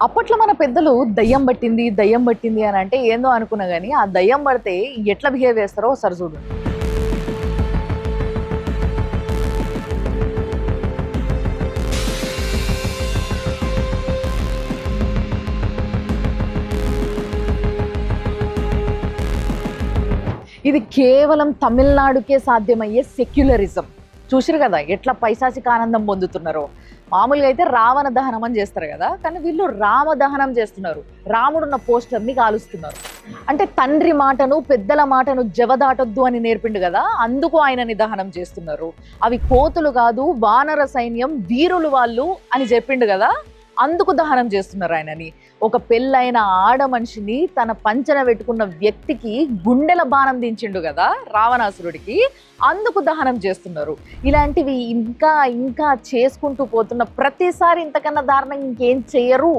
అప్పట్లో మన పెద్దలు దయ్యం పట్టింది దయ్యం పట్టింది అని అంటే ఏందో అనుకున్నా గానీ ఆ దయ్యం పడితే ఎట్లా బిహేవ్ చేస్తారో ఒకసారి చూడు. ఇది కేవలం తమిళనాడుకే సాధ్యమయ్యే సెక్యులరిజం. చూసిరు కదా ఎట్లా పైశాచిక ఆనందం పొందుతున్నారో. మామూలుగా అయితే రావణ దహనం అని చేస్తారు కదా, కానీ వీళ్ళు రామ దహనం చేస్తున్నారు. రాముడున్న పోస్టర్ని కాలుస్తున్నారు. అంటే తండ్రి మాటను పెద్దల మాటను జవదాటొద్దు అని నేర్పిండు కదా, అందుకు ఆయనని దహనం చేస్తున్నారు. అవి కోతులు కాదు వానర సైన్యం వీరులు వాళ్ళు అని చెప్పిండు కదా, అందుకు దహనం చేస్తున్నారు ఆయనని. ఒక పెళ్ళైన ఆడ మనిషిని తన పంచన పెట్టుకున్న వ్యక్తికి గుండెల బాణం దించిండు కదా రావణాసురుడికి, అందుకు దహనం చేస్తున్నారు. ఇలాంటివి ఇంకా ఇంకా చేసుకుంటూ పోతున్న ప్రతిసారి ఇంతకన్నా దారుణంగా ఇంకేం చెయ్యరు